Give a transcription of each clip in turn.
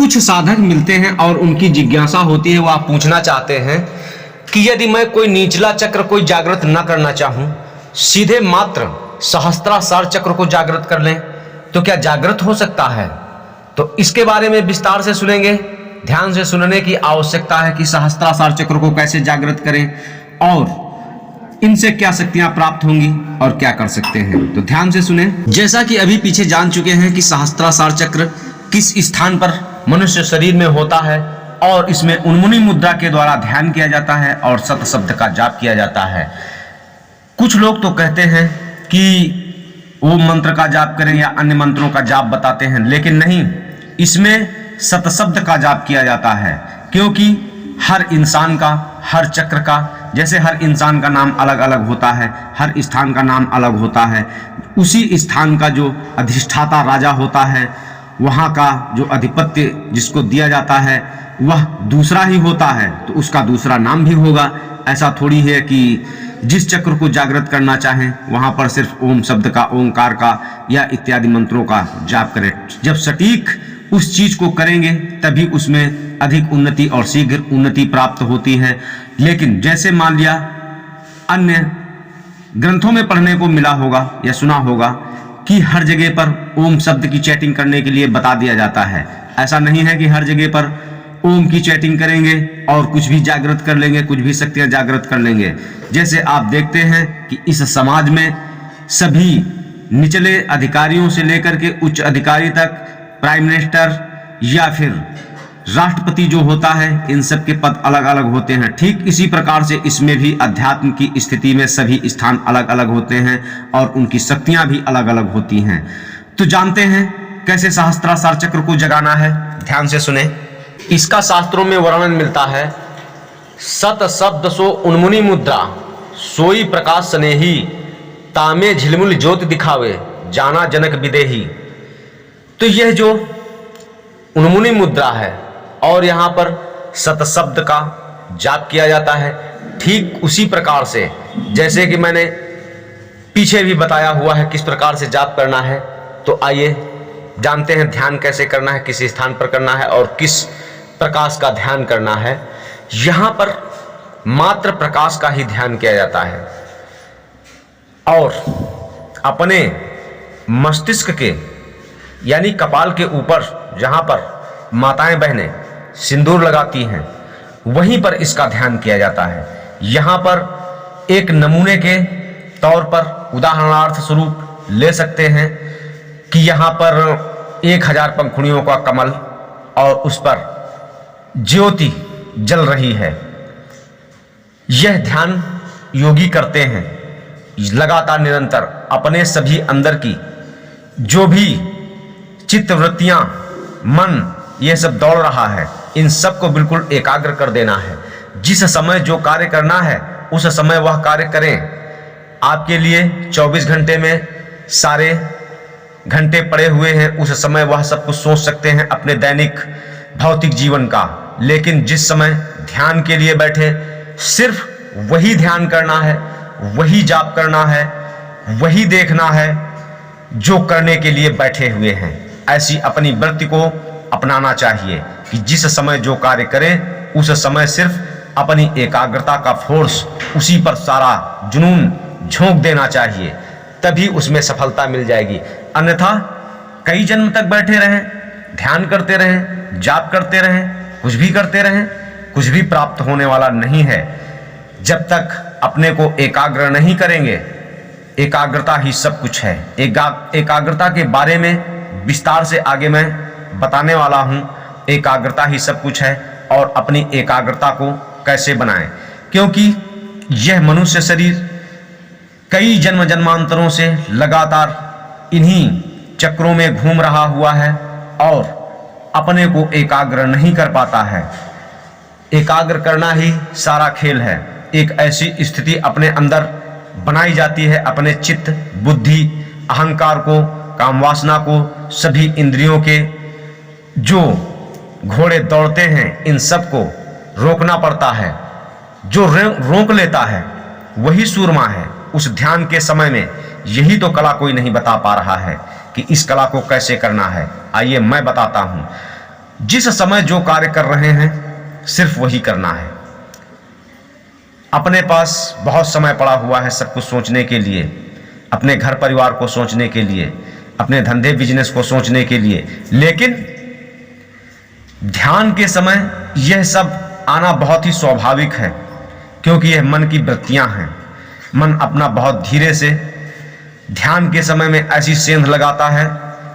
कुछ साधक मिलते हैं और उनकी जिज्ञासा होती है, वो आप पूछना चाहते हैं कि यदि मैं कोई निचला चक्र कोई जागृत न करना चाहूं, सीधे मात्र सहस्त्रार चक्र को जागृत कर लें तो क्या जागृत हो सकता है? तो इसके बारे में विस्तार से सुनेंगे। ध्यान से सुनने की आवश्यकता है कि सहस्त्रार चक्र को कैसे जागृत करें और इनसे क्या शक्तियां प्राप्त होंगी और क्या कर सकते हैं। तो ध्यान से सुने। जैसा कि अभी पीछे जान चुके हैं कि सहस्त्रार चक्र किस स्थान पर मनुष्य शरीर में होता है और इसमें उन्मुनी मुद्रा के द्वारा ध्यान किया जाता है और सत शब्द का जाप किया जाता है। कुछ लोग तो कहते हैं कि वो मंत्र का जाप करें या अन्य मंत्रों का जाप बताते हैं, लेकिन नहीं, इसमें सत शब्द का जाप किया जाता है, क्योंकि हर इंसान का, हर चक्र का, जैसे हर इंसान का नाम अलग अलग होता है, हर स्थान का नाम अलग होता है, उसी स्थान का जो अधिष्ठाता राजा होता है, वहाँ का जो अधिपत्य जिसको दिया जाता है वह दूसरा ही होता है, तो उसका दूसरा नाम भी होगा। ऐसा थोड़ी है कि जिस चक्र को जागृत करना चाहें वहाँ पर सिर्फ ओम शब्द का, ओंकार का या इत्यादि मंत्रों का जाप करें। जब सटीक उस चीज को करेंगे तभी उसमें अधिक उन्नति और शीघ्र उन्नति प्राप्त होती है। लेकिन जैसे मान लिया अन्य ग्रंथों में पढ़ने को मिला होगा या सुना होगा कि हर जगह पर ओम शब्द की चैटिंग करने के लिए बता दिया जाता है। ऐसा नहीं है कि हर जगह पर ओम की चैटिंग करेंगे और कुछ भी जागृत कर लेंगे, कुछ भी शक्तियां जागृत कर लेंगे। जैसे आप देखते हैं कि इस समाज में सभी निचले अधिकारियों से लेकर के उच्च अधिकारी तक, प्राइम मिनिस्टर या फिर राष्ट्रपति जो होता है, इन सब के पद अलग अलग होते हैं। ठीक इसी प्रकार से इसमें भी अध्यात्म की स्थिति में सभी स्थान अलग अलग होते हैं और उनकी शक्तियां भी अलग अलग होती हैं। तो जानते हैं कैसे सहस्त्रार चक्र को जगाना है। ध्यान से सुने। इसका शास्त्रों में वर्णन मिलता है, सत शब्द सो उन्मुनी मुद्रा, सोई प्रकाश स्नेही, तामे झिलमुल ज्योति दिखावे, जाना जनक विदेही। तो यह जो उन्मुनी मुद्रा है और यहाँ पर सत शब्द का जाप किया जाता है, ठीक उसी प्रकार से जैसे कि मैंने पीछे भी बताया हुआ है किस प्रकार से जाप करना है। तो आइए जानते हैं ध्यान कैसे करना है, किस स्थान पर करना है और किस प्रकाश का ध्यान करना है। यहाँ पर मात्र प्रकाश का ही ध्यान किया जाता है और अपने मस्तिष्क के यानी कपाल के ऊपर जहाँ पर माताएं बहनें सिंदूर लगाती हैं, वहीं पर इसका ध्यान किया जाता है। यहाँ पर एक नमूने के तौर पर उदाहरणार्थ स्वरूप ले सकते हैं कि यहाँ पर 1000 पंखुड़ियों का कमल और उस पर ज्योति जल रही है। यह ध्यान योगी करते हैं लगातार निरंतर, अपने सभी अंदर की जो भी चित्तवृत्तियां, मन, यह सब दौड़ रहा है, इन सब को बिल्कुल एकाग्र कर देना है। जिस समय जो कार्य करना है उस समय वह कार्य करें। आपके लिए 24 घंटे में सारे घंटे पड़े हुए हैं, उस समय वह सब कुछ सोच सकते हैं अपने दैनिक भौतिक जीवन का। लेकिन जिस समय ध्यान के लिए बैठे, सिर्फ वही ध्यान करना है, वही जाप करना है, वही देखना है जो करने के लिए बैठे हुए हैं। ऐसी अपनी वृत्ति को अपनाना चाहिए कि जिस समय जो कार्य करें उस समय सिर्फ अपनी एकाग्रता का फोर्स, उसी पर सारा जुनून झोंक देना चाहिए, तभी उसमें सफलता मिल जाएगी। अन्यथा कई जन्म तक बैठे रहें, ध्यान करते रहें, जाप करते रहें, कुछ भी करते रहें, कुछ भी प्राप्त होने वाला नहीं है। जब तक अपने को एकाग्र नहीं करेंगे, एकाग्रता ही सब कुछ है। एकाग्रता के बारे में विस्तार से आगे मैं बताने वाला हूँ। एकाग्रता ही सब कुछ है और अपनी एकाग्रता को कैसे बनाएं, क्योंकि यह मनुष्य शरीर कई जन्म जन्मांतरों से लगातार इन्हीं चक्रों में घूम रहा हुआ है और अपने को एकाग्र नहीं कर पाता है। एकाग्र करना ही सारा खेल है। एक ऐसी स्थिति अपने अंदर बनाई जाती है, अपने चित्त, बुद्धि, अहंकार को, कामवासना को, सभी इंद्रियों के जो घोड़े दौड़ते हैं, इन सब को रोकना पड़ता है। जो रोक लेता है वही सूरमा है। उस ध्यान के समय में यही तो कला कोई नहीं बता पा रहा है कि इस कला को कैसे करना है। आइए मैं बताता हूँ। जिस समय जो कार्य कर रहे हैं सिर्फ वही करना है। अपने पास बहुत समय पड़ा हुआ है सब कुछ सोचने के लिए, अपने घर परिवार को सोचने के लिए, अपने धंधे बिजनेस को सोचने के लिए, लेकिन ध्यान के समय यह सब आना बहुत ही स्वाभाविक है, क्योंकि यह मन की वृत्तियां हैं। मन अपना बहुत धीरे से ध्यान के समय में ऐसी सेंध लगाता है,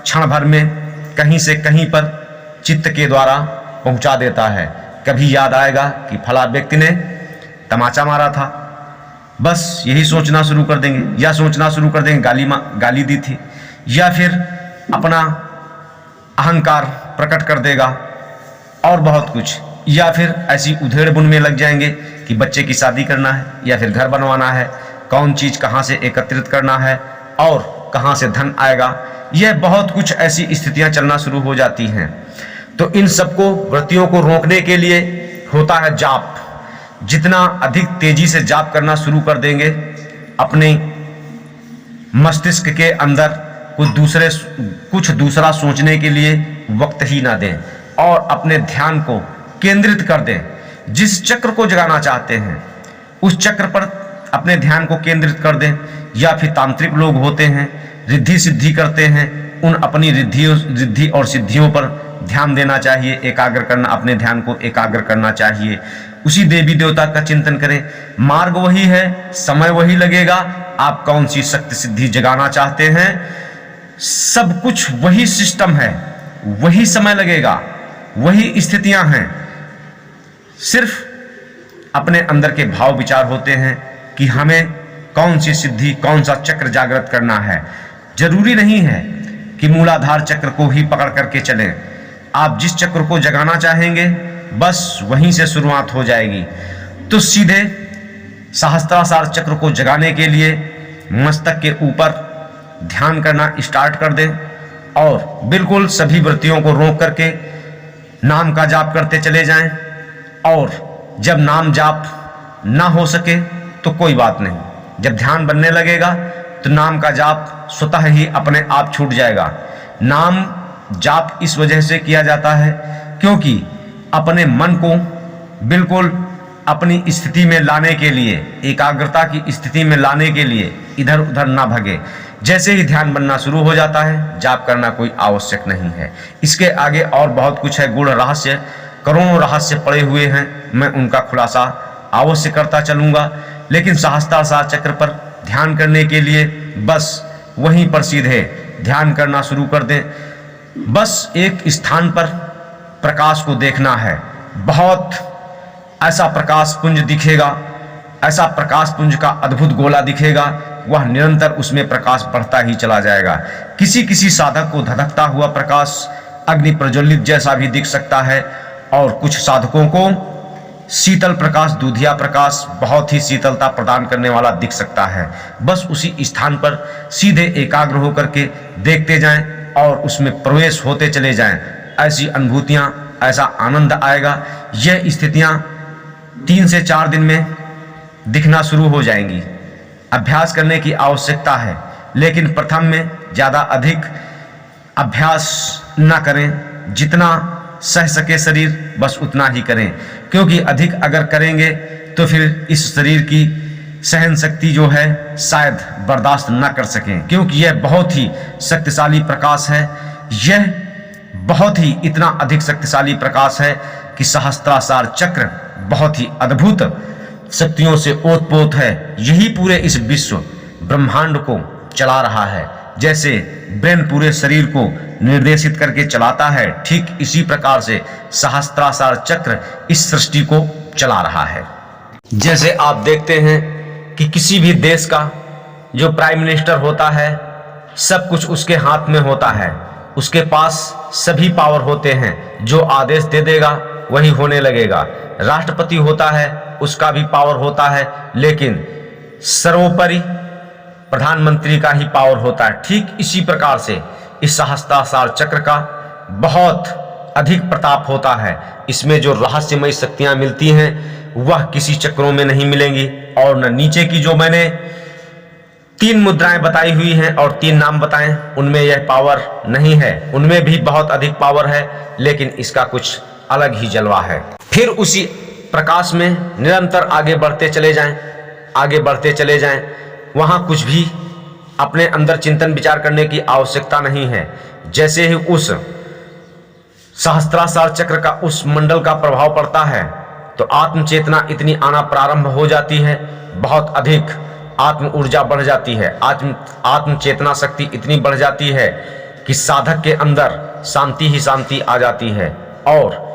क्षण भर में कहीं से कहीं पर चित्त के द्वारा पहुंचा देता है। कभी याद आएगा कि फला व्यक्ति ने तमाचा मारा था, बस यही सोचना शुरू कर देंगे, या सोचना शुरू कर देंगे गाली दी थी, या फिर अपना अहंकार प्रकट कर देगा और बहुत कुछ, या फिर ऐसी उधेड़ बुन में लग जाएंगे कि बच्चे की शादी करना है या फिर घर बनवाना है, कौन चीज कहाँ से एकत्रित करना है और कहाँ से धन आएगा। यह बहुत कुछ ऐसी स्थितियां चलना शुरू हो जाती हैं। तो इन सबको वृत्तियों को रोकने के लिए होता है जाप। जितना अधिक तेजी से जाप करना शुरू कर देंगे, अपने मस्तिष्क के अंदर कुछ दूसरा सोचने के लिए वक्त ही ना दें और अपने ध्यान को केंद्रित कर दें। जिस चक्र को जगाना चाहते हैं उस चक्र पर अपने ध्यान को केंद्रित कर दें। या फिर तांत्रिक लोग होते हैं, रिद्धि सिद्धि करते हैं, उन अपनी रिद्धि और सिद्धियों पर ध्यान देना चाहिए, एकाग्र करना, अपने ध्यान को एकाग्र करना चाहिए। उसी देवी देवता का चिंतन करें। मार्ग वही है, समय वही लगेगा। आप कौन सी शक्ति सिद्धि जगाना चाहते हैं, सब कुछ वही सिस्टम है, वही समय लगेगा, वही स्थितियां हैं। सिर्फ अपने अंदर के भाव विचार होते हैं कि हमें कौन सी सिद्धि, कौन सा चक्र जागृत करना है। जरूरी नहीं है कि मूलाधार चक्र को ही पकड़ करके चलें। आप जिस चक्र को जगाना चाहेंगे बस वहीं से शुरुआत हो जाएगी। तो सीधे सहस्त्रार चक्र को जगाने के लिए मस्तक के ऊपर ध्यान करना स्टार्ट कर दें और बिल्कुल सभी वृत्तियों को रोक करके नाम का जाप करते चले जाएं। और जब नाम जाप ना हो सके तो कोई बात नहीं, जब ध्यान बनने लगेगा तो नाम का जाप स्वतः ही अपने आप छूट जाएगा। नाम जाप इस वजह से किया जाता है क्योंकि अपने मन को बिल्कुल अपनी स्थिति में लाने के लिए, एकाग्रता की स्थिति में लाने के लिए इधर उधर ना भगे। जैसे ही ध्यान बनना शुरू हो जाता है, जाप करना कोई आवश्यक नहीं है। इसके आगे और बहुत कुछ है, गूढ़ रहस्य, करोड़ों रहस्य पड़े हुए हैं, मैं उनका खुलासा अवश्य करता चलूंगा। लेकिन सहस्त्रार चक्र पर ध्यान करने के लिए बस वहीं पर सीधे ध्यान करना शुरू कर दें। बस एक स्थान पर प्रकाश को देखना है, बहुत ऐसा प्रकाश पुंज दिखेगा, ऐसा प्रकाश पुंज का अद्भुत गोला दिखेगा, वह निरंतर उसमें प्रकाश बढ़ता ही चला जाएगा। किसी किसी साधक को धधकता हुआ प्रकाश अग्नि प्रज्वलित जैसा भी दिख सकता है और कुछ साधकों को शीतल प्रकाश, दूधिया प्रकाश, बहुत ही शीतलता प्रदान करने वाला दिख सकता है। बस उसी स्थान पर सीधे एकाग्र होकर के देखते जाएं और उसमें प्रवेश होते चले जाएं। ऐसी अनुभूतियां, ऐसा आनंद आएगा। यह स्थितियां 3 से 4 दिन में दिखना शुरू हो जाएंगी। अभ्यास करने की आवश्यकता है, लेकिन प्रथम में ज़्यादा अधिक अभ्यास ना करें। जितना सह सके शरीर बस उतना ही करें, क्योंकि अधिक अगर करेंगे तो फिर इस शरीर की सहन शक्ति जो है शायद बर्दाश्त ना कर सकें, क्योंकि यह बहुत ही शक्तिशाली प्रकाश है। यह बहुत ही इतना अधिक शक्तिशाली प्रकाश है कि सहस्त्रार चक्र बहुत ही अद्भुत शक्तियों से ओतप्रोत है। यही पूरे इस विश्व ब्रह्मांड को चला रहा है। जैसे ब्रेन पूरे शरीर को निर्देशित करके चलाता है, ठीक इसी प्रकार से सहस्त्रार चक्र इस सृष्टि को चला रहा है। जैसे आप देखते हैं कि किसी भी देश का जो प्राइम मिनिस्टर होता है, सब कुछ उसके हाथ में होता है, उसके पास सभी पावर होते हैं, जो आदेश दे देगा वही होने लगेगा। राष्ट्रपति होता है, उसका भी पावर होता है, लेकिन सर्वोपरि प्रधानमंत्री का ही पावर होता है। ठीक इसी प्रकार से इस सहस्त्रार चक्र का बहुत अधिक प्रताप होता है। इसमें जो रहस्यमय शक्तियां मिलती हैं वह किसी चक्रों में नहीं मिलेंगी, और न नीचे की जो मैंने 3 मुद्राएं बताई हुई हैं और 3 नाम बताएं, उनमें यह पावर नहीं है, उनमें भी बहुत अधिक पावर है, लेकिन इसका कुछ अलग ही जलवा है। फिर उसी प्रकाश में निरंतर आगे बढ़ते चले जाएं, आगे बढ़ते चले जाएं। वहां कुछ भी अपने अंदर चिंतन विचार करने की आवश्यकता नहीं है। जैसे ही उस सहस्त्रार चक्र का, उस मंडल का प्रभाव पड़ता है तो आत्म चेतना इतनी आना प्रारंभ हो जाती है, बहुत अधिक आत्म ऊर्जा बढ़ जाती है, आत्म चेतना शक्ति इतनी बढ़ जाती है कि साधक के अंदर शांति ही शांति आ जाती है और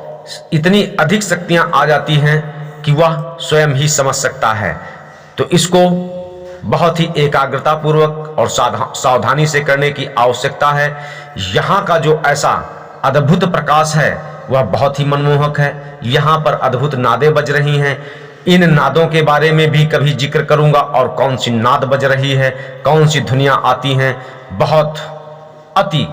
इतनी अधिक शक्तियां आ जाती हैं कि वह स्वयं ही समझ सकता है। तो इसको बहुत ही एकाग्रता पूर्वक और सावधानी से करने की आवश्यकता है। यहाँ का जो ऐसा अद्भुत प्रकाश है वह बहुत ही मनमोहक है। यहाँ पर अद्भुत नादें बज रही हैं। इन नादों के बारे में भी कभी जिक्र करूंगा और कौन सी नाद बज रही है, कौन सी धुनियाँ आती हैं। बहुत अति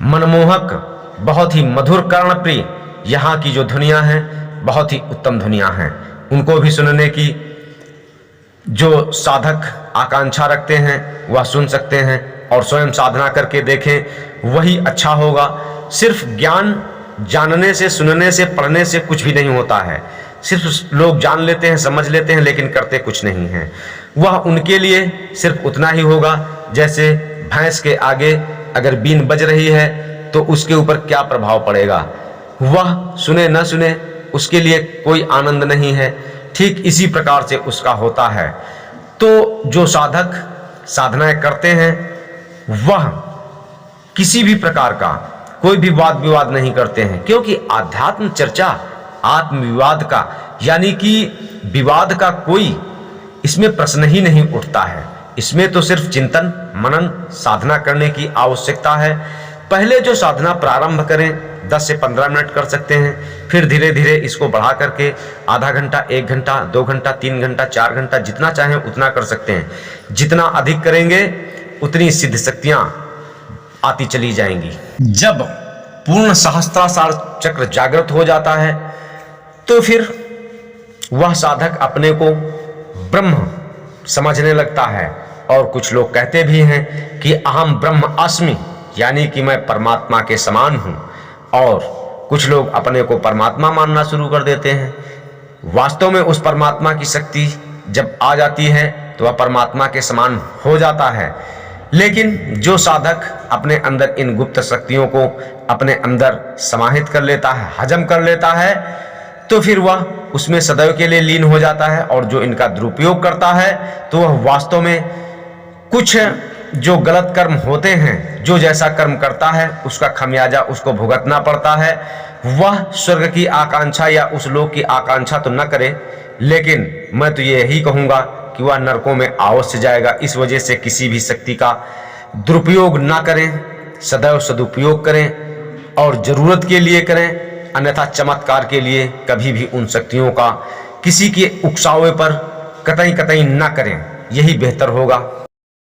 मनमोहक, बहुत ही मधुर कर्णप्रिय यहाँ की जो धुनियाँ हैं बहुत ही उत्तम धुनियाँ हैं। उनको भी सुनने की जो साधक आकांक्षा रखते हैं वह सुन सकते हैं और स्वयं साधना करके देखें, वही अच्छा होगा। सिर्फ ज्ञान जानने से, सुनने से, पढ़ने से कुछ भी नहीं होता है। सिर्फ लोग जान लेते हैं, समझ लेते हैं, लेकिन करते कुछ नहीं हैं। वह उनके लिए सिर्फ उतना ही होगा जैसे भैंस के आगे अगर बीन बज रही है तो उसके ऊपर क्या प्रभाव पड़ेगा, वह सुने न सुने उसके लिए कोई आनंद नहीं है। ठीक इसी प्रकार से उसका होता है। तो जो साधक साधनाएं करते हैं वह किसी भी प्रकार का कोई भी वाद विवाद नहीं करते हैं, क्योंकि आध्यात्म चर्चा आत्म विवाद का यानी कि विवाद का कोई इसमें प्रश्न ही नहीं उठता है। इसमें तो सिर्फ चिंतन मनन साधना करने की आवश्यकता है। पहले जो साधना प्रारंभ करें 10 से 15 मिनट कर सकते हैं, फिर धीरे धीरे इसको बढ़ा करके आधा घंटा, 1 घंटा, 2 घंटा, 3 घंटा, 4 घंटा, जितना चाहें उतना कर सकते हैं। जितना अधिक करेंगे उतनी सिद्ध शक्तियां आती चली जाएंगी। जब पूर्ण सहस्त्रार चक्र जागृत हो जाता है तो फिर वह साधक अपने को ब्रह्म समझने लगता है। और कुछ लोग कहते भी हैं कि अहम ब्रह्म अस्मि, यानी कि मैं परमात्मा के समान हूं। और कुछ लोग अपने को परमात्मा मानना शुरू कर देते हैं। वास्तव में उस परमात्मा की शक्ति जब आ जाती है तो वह परमात्मा के समान हो जाता है। लेकिन जो साधक अपने अंदर इन गुप्त शक्तियों को अपने अंदर समाहित कर लेता है, हजम कर लेता है, तो फिर वह उसमें सदैव के लिए लीन हो जाता है। और जो इनका दुरुपयोग करता है तो वह वास्तव में कुछ जो गलत कर्म होते हैं, जो जैसा कर्म करता है उसका खमियाजा उसको भुगतना पड़ता है। वह स्वर्ग की आकांक्षा या उस लोक की आकांक्षा तो न करे, लेकिन मैं तो यही कहूँगा कि वह नरकों में अवश्य जाएगा। इस वजह से किसी भी शक्ति का दुरुपयोग ना करें, सदैव सदुपयोग करें और जरूरत के लिए करें, अन्यथा चमत्कार के लिए कभी भी उन शक्तियों का किसी के उकसावे पर कतई कतई ना करें, यही बेहतर होगा।